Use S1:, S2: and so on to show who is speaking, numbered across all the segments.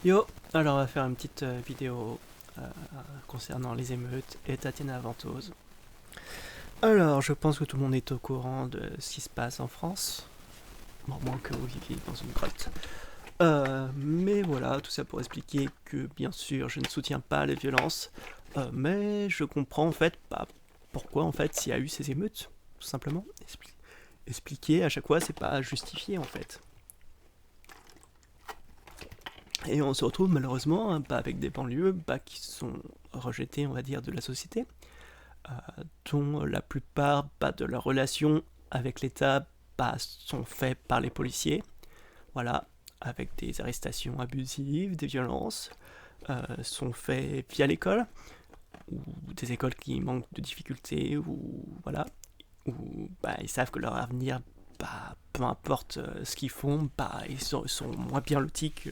S1: Yo, alors on va faire une petite vidéo concernant les émeutes et Tatiana Ventose. Alors, je pense que tout le monde est au courant de ce qui se passe en France. Bon, moins que vous viviez dans une grotte. Mais voilà, tout ça pour expliquer que bien sûr je ne soutiens pas les violences, mais je comprends en fait pas pourquoi en fait s'il y a eu ces émeutes, tout simplement. Expliquer à chaque fois, c'est pas justifié en fait. Et on se retrouve malheureusement avec des banlieues qui sont rejetées, on va dire, de la société, dont la plupart de leurs relations avec l'État sont faites par les policiers, voilà, avec des arrestations abusives, des violences, sont faites via l'école, ou des écoles qui manquent de difficultés, ou voilà, où ils savent que leur avenir, peu importe ce qu'ils font, ils sont moins bien lotis que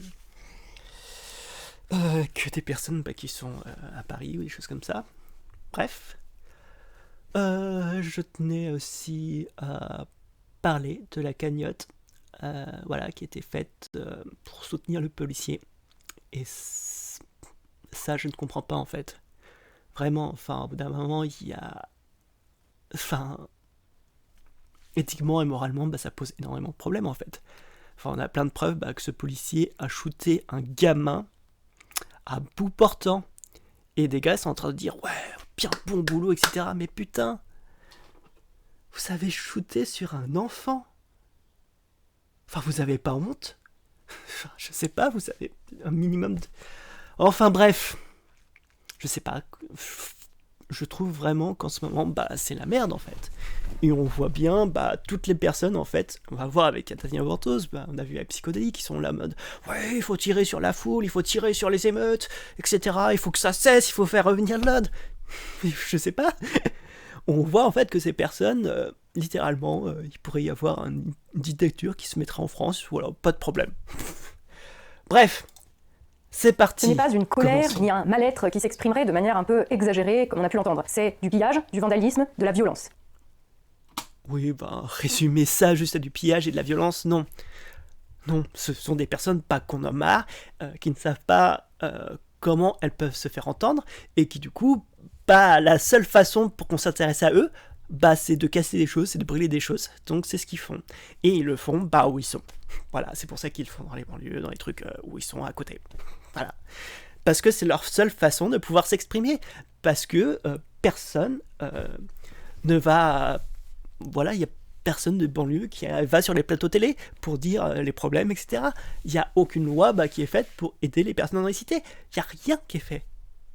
S1: des personnes qui sont à Paris ou des choses comme ça. Bref, je tenais aussi à parler de la cagnotte voilà, qui était faite pour soutenir le policier. Et ça, je ne comprends pas en fait. Vraiment, enfin, au bout d'un moment, il y a. Enfin, éthiquement et moralement, ça pose énormément de problèmes en fait. Enfin, on a plein de preuves que ce policier a shooté un gamin à bout portant. Et des gars sont en train de dire ouais, bien bon boulot, etc. Mais putain, vous avez shooté sur un enfant. Enfin, vous avez pas honte? Je sais pas, vous avez un minimum de... Enfin bref, je sais pas. Je trouve vraiment qu'en ce moment, c'est la merde en fait. Et on voit bien, toutes les personnes en fait, on va voir avec Tatiana Ventose, on a vu les psychodéliques qui sont là en mode ouais, il faut tirer sur la foule, il faut tirer sur les émeutes, etc. Il faut que ça cesse, il faut faire revenir l'ordre. Je sais pas. On voit en fait que ces personnes, littéralement, il pourrait y avoir une dictature qui se mettrait en France, voilà, pas de problème. Bref, c'est parti.
S2: Ce n'est pas une colère
S1: Commençons.
S2: ni un mal-être qui s'exprimerait de manière un peu exagérée, comme on a pu l'entendre. C'est du pillage, du vandalisme, de la violence.
S1: Oui, résumer ça juste à du pillage et de la violence, non. Non, ce sont des personnes qu'on a marre, qui ne savent pas comment elles peuvent se faire entendre, et qui du coup, la seule façon pour qu'on s'intéresse à eux, c'est de casser des choses, c'est de brûler des choses. Donc c'est ce qu'ils font. Et ils le font où ils sont. Voilà, c'est pour ça qu'ils le font dans les banlieues, dans les trucs où ils sont à côté. Voilà. Parce que c'est leur seule façon de pouvoir s'exprimer. Parce que personne ne va... Voilà, il y a personne de banlieue qui va sur les plateaux télé pour dire les problèmes, etc. Il n'y a aucune loi qui est faite pour aider les personnes dans les cités. Il n'y a rien qui est fait.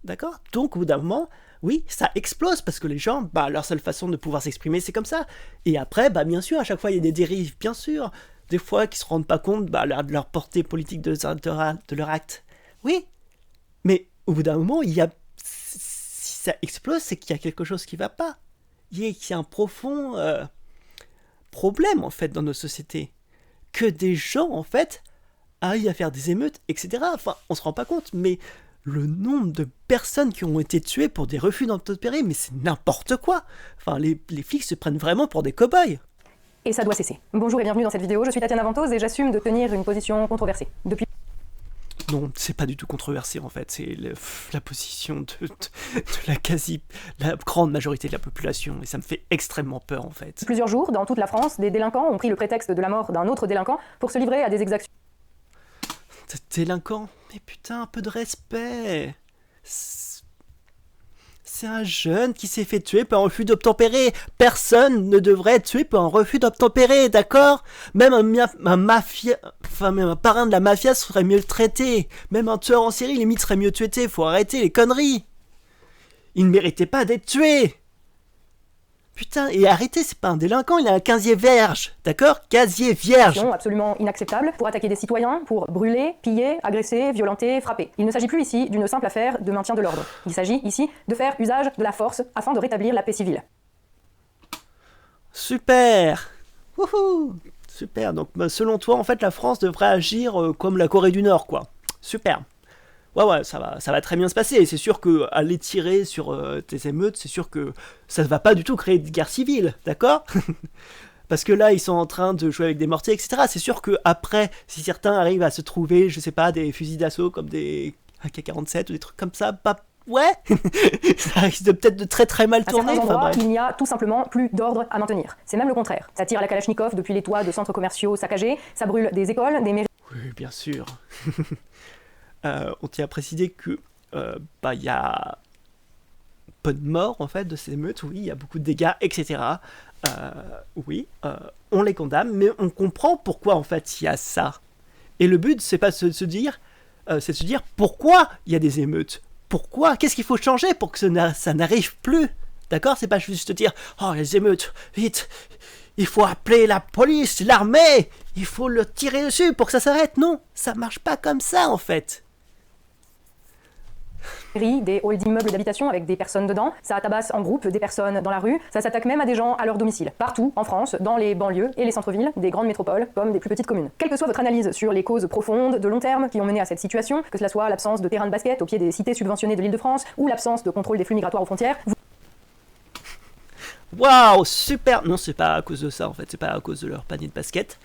S1: D'accord? Donc, au bout d'un moment, oui, ça explose parce que les gens, leur seule façon de pouvoir s'exprimer, c'est comme ça. Et après, bien sûr, à chaque fois, il y a des dérives, bien sûr. Des fois, qui ne se rendent pas compte de leur portée politique de leur acte. Oui, mais au bout d'un moment, si ça explose, c'est qu'il y a quelque chose qui ne va pas. Il y a un profond problème, en fait, dans nos sociétés. Que des gens, en fait, arrivent à faire des émeutes, etc. Enfin, on se rend pas compte, mais le nombre de personnes qui ont été tuées pour des refus d'obtempérer, mais c'est n'importe quoi. Enfin, les flics se prennent vraiment pour des cow-boys.
S2: Et ça doit cesser. Bonjour et bienvenue dans cette vidéo, je suis Tatiana Ventose et j'assume de tenir une position controversée. Depuis...
S1: Non, c'est pas du tout controversé en fait, c'est la position de la grande majorité de la population, et ça me fait extrêmement peur en fait.
S2: Plusieurs jours, dans toute la France, des délinquants ont pris le prétexte de la mort d'un autre délinquant pour se livrer à des exactions.
S1: Délinquant? Mais putain, un peu de respect. C'est un jeune qui s'est fait tuer pour un refus d'obtempérer. Personne ne devrait être tué pour un refus d'obtempérer, d'accord? Même même un parrain de la mafia serait mieux traité. Même un tueur en série, limite, serait mieux traité. Faut arrêter les conneries. Il ne méritait pas d'être tué. Putain, et arrêtez, c'est pas un délinquant, il a un casier vierge, d'accord? Casier vierge.
S2: Absolument inacceptable pour attaquer des citoyens, pour brûler, piller, agresser, violenter, frapper. Il ne s'agit plus ici d'une simple affaire de maintien de l'ordre. Il s'agit ici de faire usage de la force afin de rétablir la paix civile.
S1: Super. Wouhou. Super, donc selon toi, en fait, la France devrait agir comme la Corée du Nord, quoi. Super. Ouais, ça va très bien se passer. Et c'est sûr qu'aller tirer sur tes émeutes, c'est sûr que ça ne va pas du tout créer de guerre civile, d'accord? Parce que là, ils sont en train de jouer avec des mortiers, etc. C'est sûr que après, si certains arrivent à se trouver, je sais pas, des fusils d'assaut comme des AK-47 ou des trucs comme ça, bah ouais, ça risque de peut-être de très très mal
S2: À
S1: tourner.
S2: certains
S1: Enfin,
S2: endroits,
S1: bref.
S2: il n'y a tout simplement plus d'ordre à maintenir. C'est même le contraire. Ça tire à la Kalachnikov depuis les toits de centres commerciaux saccagés, ça brûle des écoles, des mairies.
S1: Oui, bien sûr. On tient à préciser que bah il y a peu de morts en fait de ces émeutes, oui, il y a beaucoup de dégâts, etc. Oui, on les condamne, mais on comprend pourquoi en fait il y a ça. Et le but, c'est pas de se dire, c'est de se dire pourquoi il y a des émeutes. Pourquoi? Qu'est-ce qu'il faut changer pour que ça n'arrive plus? D'accord? C'est pas juste dire oh les émeutes, vite, il faut appeler la police, l'armée, il faut le tirer dessus pour que ça s'arrête. Non, ça marche pas comme ça en fait.
S2: Des halls d'immeubles d'habitation avec des personnes dedans, ça tabasse en groupe des personnes dans la rue, ça s'attaque même à des gens à leur domicile, partout en France, dans les banlieues et les centres-villes, des grandes métropoles comme des plus petites communes. Quelle que soit votre analyse sur les causes profondes, de long terme, qui ont mené à cette situation, que cela soit l'absence de terrain de basket au pied des cités subventionnées de l'Île-de-France ou l'absence de contrôle des flux migratoires aux frontières,
S1: Waouh, super. Non, c'est pas à cause de ça en fait, c'est pas à cause de leur panier de basket.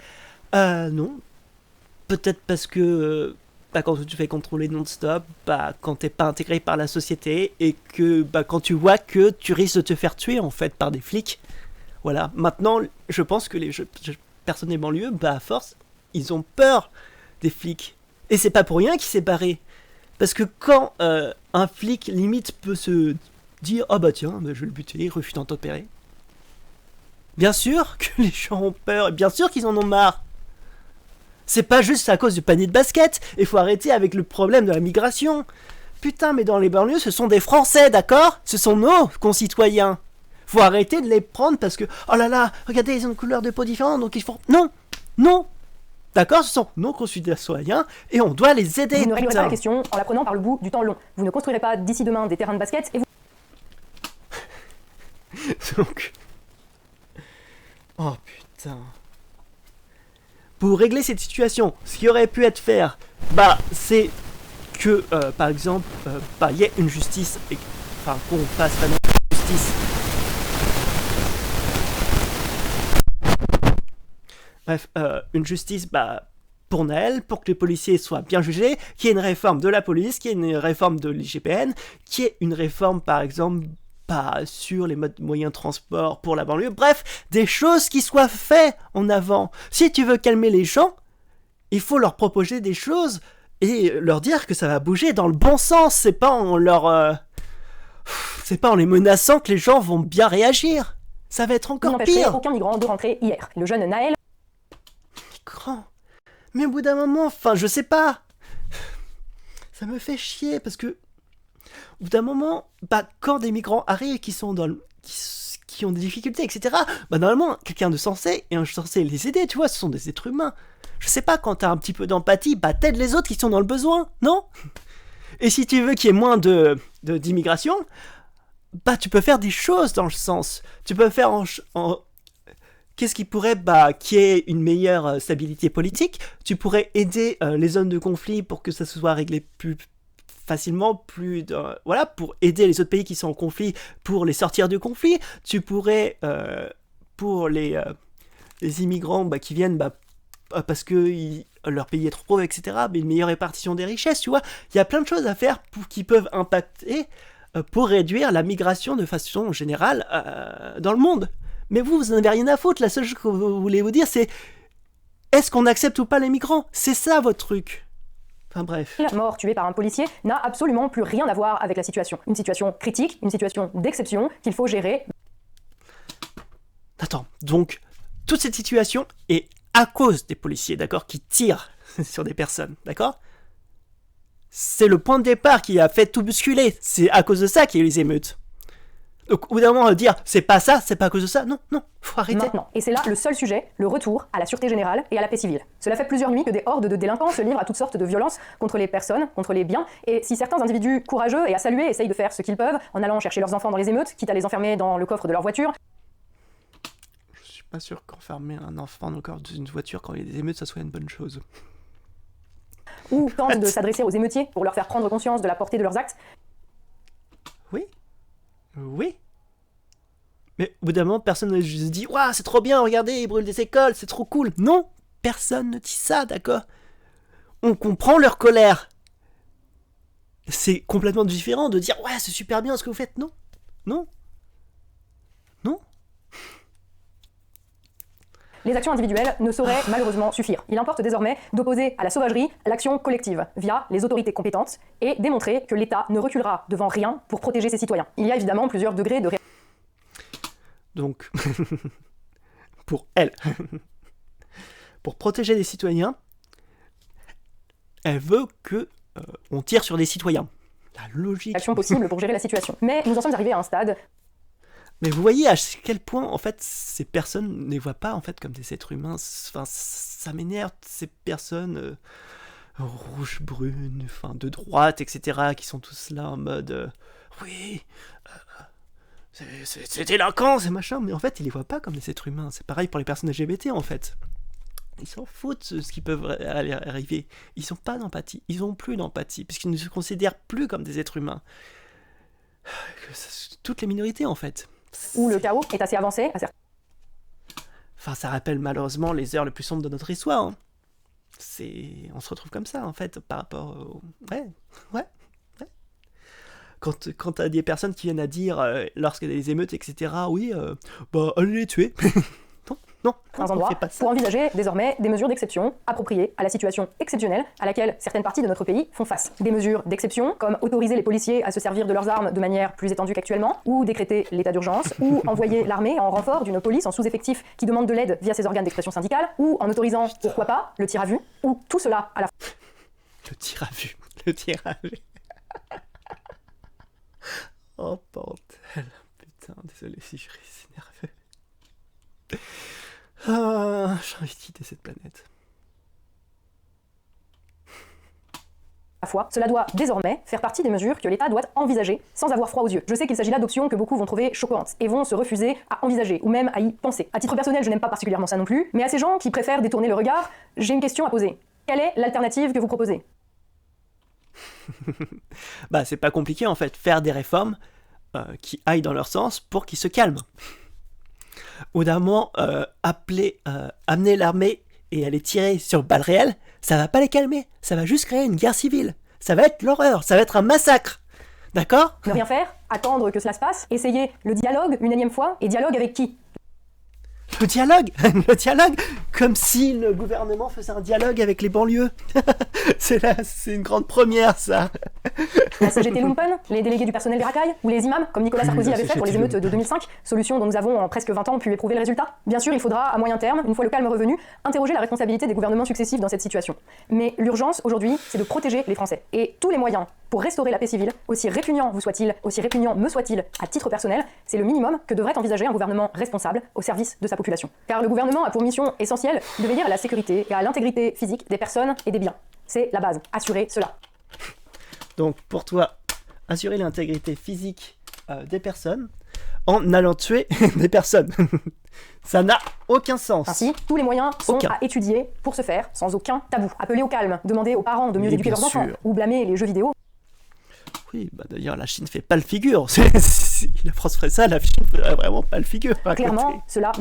S1: Non. Peut-être parce que bah, quand tu te fais contrôler non-stop, bah, quand t'es pas intégré par la société et que bah, quand tu vois que tu risques de te faire tuer en fait par des flics. Voilà. Maintenant, je pense que les personnes des banlieues, bah à force, ils ont peur des flics. Et c'est pas pour rien qu'il s'est barré. Parce que quand un flic limite peut se dire ah bah tiens, bah, je vais le buter, il refuse d'obtempérer. Bien sûr que les gens ont peur, et bien sûr qu'ils en ont marre. C'est pas juste à cause du panier de basket, il faut arrêter avec le problème de la migration. Putain, mais dans les banlieues, ce sont des Français, d'accord? Ce sont nos concitoyens. Faut arrêter de les prendre parce que, oh là là, regardez, ils ont une couleur de peau différente, donc il faut... Non, non. D'accord, ce sont nos concitoyens et on doit les aider.
S2: vous ne réglerez pas la
S1: Putain.
S2: question en la prenant par le bout du temps long. Vous ne construirez pas d'ici demain des terrains de basket et vous
S1: Donc... Oh putain. Pour régler cette situation, ce qui aurait pu être fait, bah, c'est que, par exemple, bah, il y ait une justice, enfin, qu'on fasse vraiment une justice. Bref, une justice, bah, pour Naël, pour que les policiers soient bien jugés, qu'il y ait une réforme de la police, qu'il y ait une réforme de l'IGPN, qu'il y ait une réforme, par exemple, pas sur les moyens de transport pour la banlieue, bref, des choses qui soient faites en avant. Si tu veux calmer les gens, il faut leur proposer des choses et leur dire que ça va bouger dans le bon sens, c'est pas en c'est pas en les menaçant que les gens vont bien réagir. Ça va être encore
S2: n'empêcherez
S1: pire.
S2: aucun migrant de rentrer hier. Le jeune Naël
S1: Grand. Mais au bout d'un moment, enfin, je sais pas. Ça me fait chier parce que au bout d'un moment, bah, quand des migrants arrivent qui sont dans qui ont des difficultés, etc., bah, normalement, quelqu'un de censé est censé les aider, tu vois, ce sont des êtres humains. Je sais pas, quand t'as un petit peu d'empathie, bah, t'aides les autres qui sont dans le besoin, non? Et si tu veux qu'il y ait moins d'immigration, bah, tu peux faire des choses dans le sens. Tu peux faire qu'est-ce qui pourrait, bah, qu'il y ait une meilleure stabilité politique. Tu pourrais aider les zones de conflit pour que ça se soit réglé plus facilement, voilà, pour aider les autres pays qui sont en conflit, pour les sortir du conflit. Tu pourrais, pour les immigrants bah, qui viennent, bah, parce que leur pays est trop pauvre, etc., mais une meilleure répartition des richesses, tu vois. Il y a plein de choses à faire qui peuvent impacter pour réduire la migration de façon générale dans le monde. Mais vous n'en avez rien à foutre. La seule chose que vous voulez vous dire, c'est est-ce qu'on accepte ou pas les migrants? C'est ça votre truc. Enfin bref.
S2: mort tué par un policier n'a absolument plus rien à voir avec la situation. Une situation critique, une situation d'exception qu'il faut gérer.
S1: Attends, donc toute cette situation est à cause des policiers, d'accord, qui tirent sur des personnes, d'accord? C'est le point de départ qui a fait tout bousculer. C'est à cause de ça qu'il y a eu les émeutes. Donc, au bout d'un moment, dire c'est pas ça, c'est pas à cause de ça, non, faut arrêter.
S2: Maintenant. Et c'est là le seul sujet, le retour à la sûreté générale et à la paix civile. Cela fait plusieurs nuits que des hordes de délinquants se livrent à toutes sortes de violences contre les personnes, contre les biens, et si certains individus courageux et à saluer essayent de faire ce qu'ils peuvent en allant chercher leurs enfants dans les émeutes, quitte à les enfermer dans le coffre de leur voiture.
S1: Je suis pas sûr qu'enfermer un enfant dans le coffre d'une voiture quand il y a des émeutes, ça soit une bonne chose.
S2: Ou tentent de s'adresser aux émeutiers pour leur faire prendre conscience de la portée de leurs actes.
S1: Oui. Mais au bout d'un moment, personne ne se dit « Waouh, c'est trop bien, regardez, ils brûlent des écoles, c'est trop cool !» Non, personne ne dit ça, d'accord? On comprend leur colère. C'est complètement différent de dire « Ouais, c'est super bien ce que vous faites !» Non, non, non.
S2: Les actions individuelles ne sauraient malheureusement suffire. Il importe désormais d'opposer à la sauvagerie l'action collective via les autorités compétentes et démontrer que l'État ne reculera devant rien pour protéger ses citoyens. Il y a évidemment plusieurs degrés de
S1: Donc, pour elle, pour protéger les citoyens, elle veut que on tire sur des citoyens. La logique.
S2: réactions possibles pour gérer la situation. Mais nous en sommes arrivés à un stade.
S1: Mais vous voyez à quel point, en fait, ces personnes ne les voient pas, en fait, comme des êtres humains. Enfin, ça m'énerve, ces personnes rouges, brunes, enfin, de droite, etc., qui sont tous là en mode oui, c'est délinquant, c'est machin. Mais en fait, ils les voient pas comme des êtres humains. C'est pareil pour les personnes LGBT, en fait. Ils s'en foutent de ce qui peut arriver. Ils n'ont pas d'empathie. Ils n'ont plus d'empathie, puisqu'ils ne se considèrent plus comme des êtres humains. Toutes les minorités, en fait.
S2: Où le chaos est assez avancé.
S1: Enfin, ça rappelle malheureusement les heures les plus sombres de notre histoire. Hein. On se retrouve comme ça, en fait, par rapport au... Ouais. Quand t'as des personnes qui viennent à dire, lorsqu'il y a des émeutes, etc., oui, bah, allez les tuer. Non,
S2: endroits, pour envisager désormais des mesures d'exception appropriées à la situation exceptionnelle à laquelle certaines parties de notre pays font face. Des mesures d'exception comme autoriser les policiers à se servir de leurs armes de manière plus étendue qu'actuellement, ou décréter l'état d'urgence, ou envoyer l'armée en renfort d'une police en sous-effectif qui demande de l'aide via ses organes d'expression syndicale, ou en autorisant, pourquoi pas, le tir à vue, ou tout cela à la fois.
S1: Le tir à vue. Oh bordel, putain, désolé si je ris, c'est nerveux. J'ai envie de quitter cette planète.
S2: Cela doit désormais faire partie des mesures que l'État doit envisager sans avoir froid aux yeux. Je sais qu'il s'agit là d'options que beaucoup vont trouver choquantes et vont se refuser à envisager ou même à y penser. À titre personnel, je n'aime pas particulièrement ça non plus, mais à ces gens qui préfèrent détourner le regard, j'ai une question à poser. Quelle est l'alternative que vous proposez?
S1: Bah, c'est pas compliqué en fait, faire des réformes qui aillent dans leur sens pour qu'ils se calment. Au d'un moment, amener l'armée et aller tirer sur balles réelles, ça va pas les calmer, ça va juste créer une guerre civile. Ça va être l'horreur, ça va être un massacre. D'accord?
S2: Ne rien faire, attendre que cela se passe, essayer le dialogue une énième fois, et dialogue avec qui?
S1: Le dialogue, comme si le gouvernement faisait un dialogue avec les banlieues. C'est une grande première, ça.
S2: La CGT Lumpen, les délégués du personnel des racailles, ou les imams, comme Nicolas Sarkozy l'avait fait pour les émeutes de 2005, solution dont nous avons en presque 20 ans pu éprouver le résultat. Bien sûr, il faudra, à moyen terme, une fois le calme revenu, interroger la responsabilité des gouvernements successifs dans cette situation. Mais l'urgence, aujourd'hui, c'est de protéger les Français. Et tous les moyens pour restaurer la paix civile, aussi répugnant vous soit-il, aussi répugnant me soit-il, à titre personnel, c'est le minimum que devrait envisager un gouvernement responsable au service de sa population. Car le gouvernement a pour mission essentielle de veiller à la sécurité et à l'intégrité physique des personnes et des biens. C'est la base, assurer cela.
S1: Donc pour toi, assurer l'intégrité physique des personnes en allant tuer des personnes. Ça n'a aucun sens.
S2: Ainsi, tous les moyens sont à étudier pour ce faire, sans aucun tabou. Appeler au calme, demander aux parents de mieux éduquer leurs enfants, ou blâmer les jeux vidéo.
S1: Oui, bah d'ailleurs, la Chine fait pas le figure. Si la France ferait ça, la Chine ferait vraiment pas le figure.
S2: Clairement, cela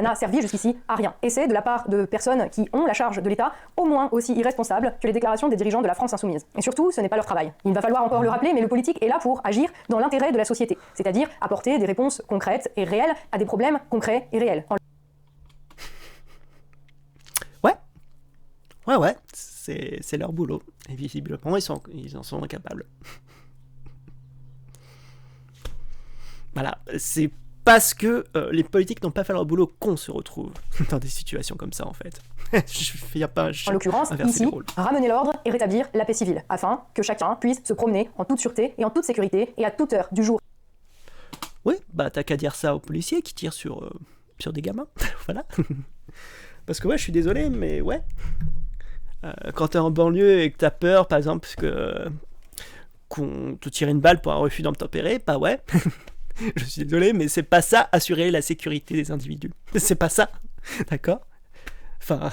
S2: n'a servi jusqu'ici à rien. Et c'est de la part de personnes qui ont la charge de l'État, au moins aussi irresponsables que les déclarations des dirigeants de la France insoumise. Et surtout, ce n'est pas leur travail. Il va falloir encore le rappeler, mais le politique est là pour agir dans l'intérêt de la société. C'est-à-dire apporter des réponses concrètes et réelles à des problèmes concrets et réels.
S1: Ouais, c'est leur boulot. Et visiblement, ils en sont incapables. Voilà, c'est parce que les politiques n'ont pas fait leur boulot qu'on se retrouve dans des situations comme ça, en fait.
S2: En l'occurrence, ici, ramener l'ordre et rétablir la paix civile, afin que chacun puisse se promener en toute sûreté et en toute sécurité et à toute heure du jour.
S1: Oui, bah t'as qu'à dire ça aux policiers qui tirent sur des gamins, voilà. Parce que ouais, je suis désolé, mais ouais. Quand t'es en banlieue et que t'as peur, par exemple, qu'on te tire une balle pour un refus d'obtempérer, bah ouais. Je suis désolé, mais c'est pas ça, assurer la sécurité des individus. C'est pas ça, d'accord? Enfin,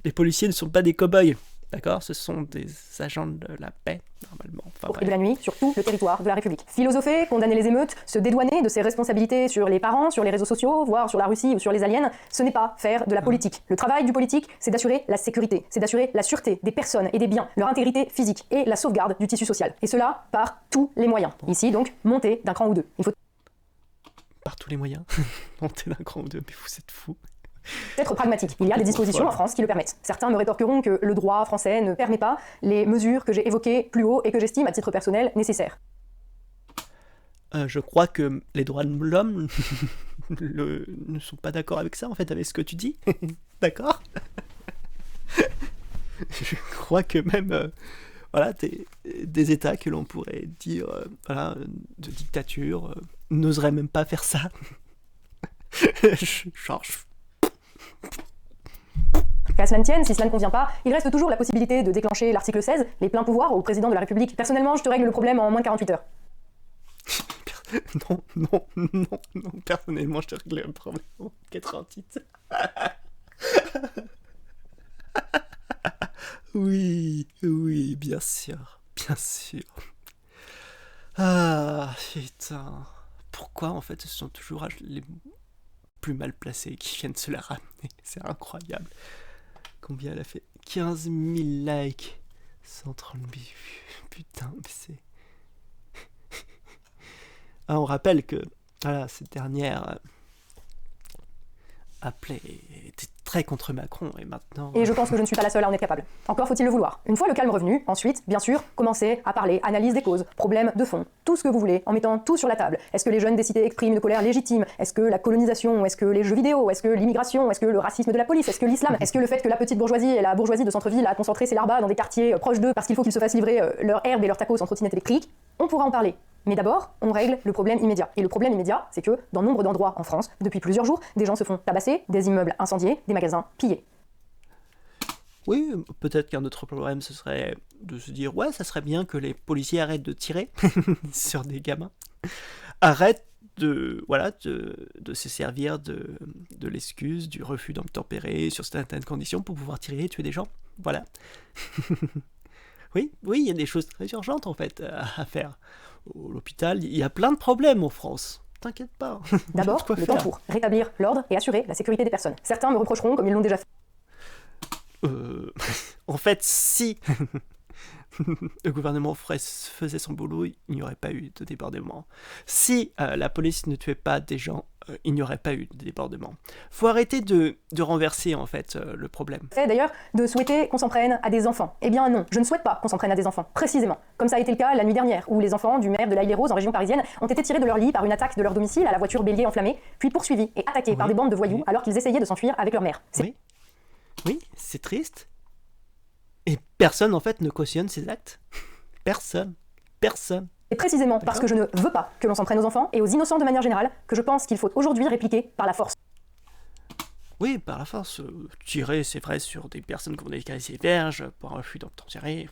S1: les policiers ne sont pas des cow-boys. D'accord? Ce sont des agents de la paix, normalement. Enfin,
S2: au prix de la nuit sur tout le territoire de la République. Philosopher, condamner les émeutes, se dédouaner de ses responsabilités sur les parents, sur les réseaux sociaux, voire sur la Russie ou sur les aliens, ce n'est pas faire de la politique. Le travail du politique, c'est d'assurer la sécurité, c'est d'assurer la sûreté des personnes et des biens, leur intégrité physique et la sauvegarde du tissu social. Et cela par tous les moyens. Ici donc, monter d'un cran ou deux. Il faut
S1: par tous les moyens. Monter d'un cran ou deux, mais vous êtes fous.
S2: être pragmatique. Il y a des dispositions en France qui le permettent. Certains me rétorqueront que le droit français ne permet pas les mesures que j'ai évoquées plus haut et que j'estime à titre personnel nécessaires.
S1: Je crois que les droits de l'homme ne sont pas d'accord avec ça, en fait, avec ce que tu dis. D'accord? Je crois que même voilà, des États que l'on pourrait dire voilà, de dictature n'oseraient même pas faire ça. Genre,
S2: Qu'à cela ne tienne, si cela ne convient pas, il reste toujours la possibilité de déclencher l'article 16, les pleins pouvoirs au président de la République. Personnellement, je te règle le problème en moins de 48 heures.
S1: Non, personnellement, je te règle le problème en 88. Oui, bien sûr. Ah, putain. Pourquoi, en fait, ce sont toujours les plus mal placés qui viennent se la ramener? C'est incroyable. Combien elle a fait? 15 000 likes. 130 000 vues. Putain, mais c'est... on rappelle que, voilà, cette dernière était très contre Macron, et maintenant...
S2: Et je pense que je ne suis pas la seule à en être capable. Encore faut-il le vouloir. Une fois le calme revenu, ensuite, bien sûr, commencer à parler, analyse des causes, problèmes de fond, tout ce que vous voulez, en mettant tout sur la table. Est-ce que les jeunes des cités expriment une colère légitime? Est-ce que la colonisation? Est-ce que les jeux vidéo? Est-ce que l'immigration? Est-ce que le racisme de la police? Est-ce que l'islam? Est-ce que le fait que la petite bourgeoisie et la bourgeoisie de centre-ville a concentré ses larbas dans des quartiers proches d'eux parce qu'il faut qu'ils se fassent livrer leur herbe et leur tacos en trottinette électrique? On pourra en parler. Mais d'abord, on règle le problème immédiat. Et le problème immédiat, c'est que, dans nombre d'endroits en France, depuis plusieurs jours, des gens se font tabasser, des immeubles incendiés, des magasins pillés.
S1: Oui, peut-être qu'un autre problème, ce serait de se dire, ouais, ça serait bien que les policiers arrêtent de tirer sur des gamins. Arrêtent de se servir de l'excuse, du refus d'obtempérer sur certaines conditions pour pouvoir tirer et tuer des gens. Voilà. Oui, il y a des choses très urgentes, en fait, à faire. L'hôpital, il y a plein de problèmes en France. T'inquiète pas.
S2: D'abord, le temps pour rétablir l'ordre et assurer la sécurité des personnes. Certains me reprocheront, comme ils l'ont déjà fait.
S1: En fait, si le gouvernement faisait son boulot, il n'y aurait pas eu de débordement. Si la police ne tuait pas des gens, il n'y aurait pas eu de débordement. Faut arrêter de renverser, en fait, le problème.
S2: C'est d'ailleurs de souhaiter qu'on s'en prenne à des enfants. Eh bien non, je ne souhaite pas qu'on s'en prenne à des enfants, précisément. Comme ça a été le cas la nuit dernière, où les enfants du maire de l'Haye-les-Roses en région parisienne ont été tirés de leur lit par une attaque de leur domicile à la voiture bélier enflammée, puis poursuivis et attaqués par des bandes de voyous alors qu'ils essayaient de s'enfuir avec leur mère.
S1: Oui, c'est triste. Et personne, en fait, ne cautionne ces actes. Personne.
S2: Et précisément parce que je ne veux pas que l'on s'en prenne aux enfants et aux innocents de manière générale, que je pense qu'il faut aujourd'hui répliquer par la force.
S1: Oui, par la force. Tirer, c'est vrai, sur des personnes qui ont des caresses verges pour un refus d'obtempérer.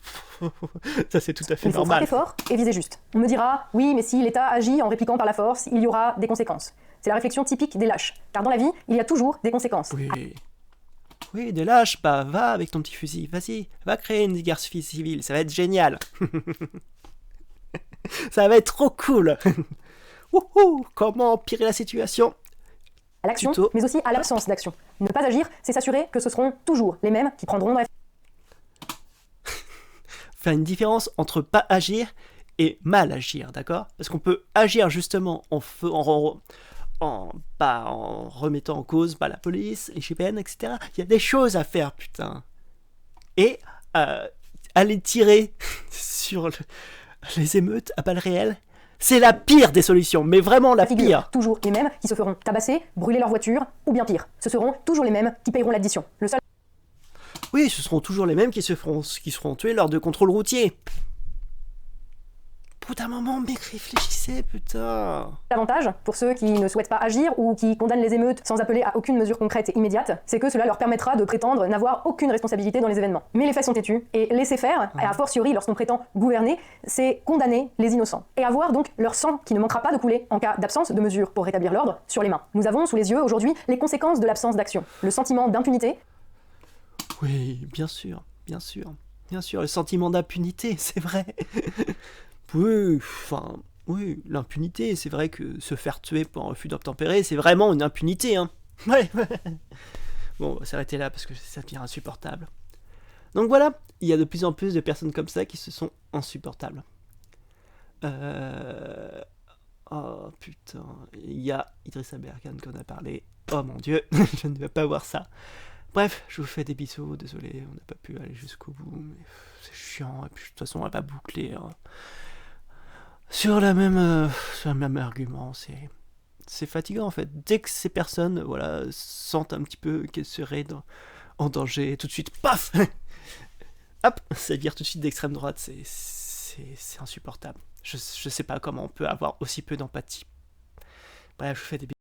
S1: Ça, c'est tout à fait normal.
S2: Il faut frapper fort et viser juste. On me dira, oui, mais si l'État agit en répliquant par la force, il y aura des conséquences. C'est la réflexion typique des lâches. Car dans la vie, il y a toujours des conséquences.
S1: Oui, des lâches, bah va avec ton petit fusil, vas-y, va créer une guerre civile, ça va être génial. Ça va être trop cool. Wouhou, comment empirer la situation?
S2: À l'action, mais aussi à l'absence d'action. Ne pas agir, c'est s'assurer que ce seront toujours les mêmes qui prendront dans la...
S1: Faire une différence entre pas agir et mal agir, d'accord? Parce qu'on peut agir justement en remettant en cause la police, les GPN, etc. Il y a des choses à faire, putain. Et aller tirer sur les émeutes à balles réelles, c'est la pire des solutions, mais vraiment la pire.
S2: Toujours les mêmes qui se feront tabasser, brûler leur voiture, ou bien pire, ce seront toujours les mêmes qui payeront l'addition. Le seul...
S1: Oui, ce seront toujours les mêmes qui seront tués lors de contrôles routiers. Au bout d'un moment, mec, réfléchissez, putain.
S2: L'avantage, pour ceux qui ne souhaitent pas agir ou qui condamnent les émeutes sans appeler à aucune mesure concrète et immédiate, c'est que cela leur permettra de prétendre n'avoir aucune responsabilité dans les événements. Mais les faits sont têtus, et laisser faire, et a fortiori lorsqu'on prétend gouverner, c'est condamner les innocents. Et avoir donc leur sang qui ne manquera pas de couler en cas d'absence de mesures pour rétablir l'ordre sur les mains. Nous avons sous les yeux aujourd'hui les conséquences de l'absence d'action. Le sentiment d'impunité.
S1: Oui, bien sûr, bien sûr. Bien sûr, le sentiment d'impunité, c'est vrai. Oui, enfin, oui, l'impunité, c'est vrai que se faire tuer pour un refus d'obtempérer, c'est vraiment une impunité, hein. Ouais. Bon, on va s'arrêter là parce que ça devient insupportable. Donc voilà, il y a de plus en plus de personnes comme ça qui se sont insupportables. Oh putain, il y a Idrissa Berkane qu'on a parlé. Oh mon dieu, je ne vais pas voir ça. Bref, je vous fais des bisous, désolé, on n'a pas pu aller jusqu'au bout, mais c'est chiant, et puis de toute façon on va pas boucler hein. Sur le même argument, c'est fatigant en fait. Dès que ces personnes voilà, sentent un petit peu qu'elles seraient en danger, tout de suite, paf hop, ça vire tout de suite d'extrême droite, c'est insupportable. Je sais pas comment on peut avoir aussi peu d'empathie. Bref, je vous fais des bisous.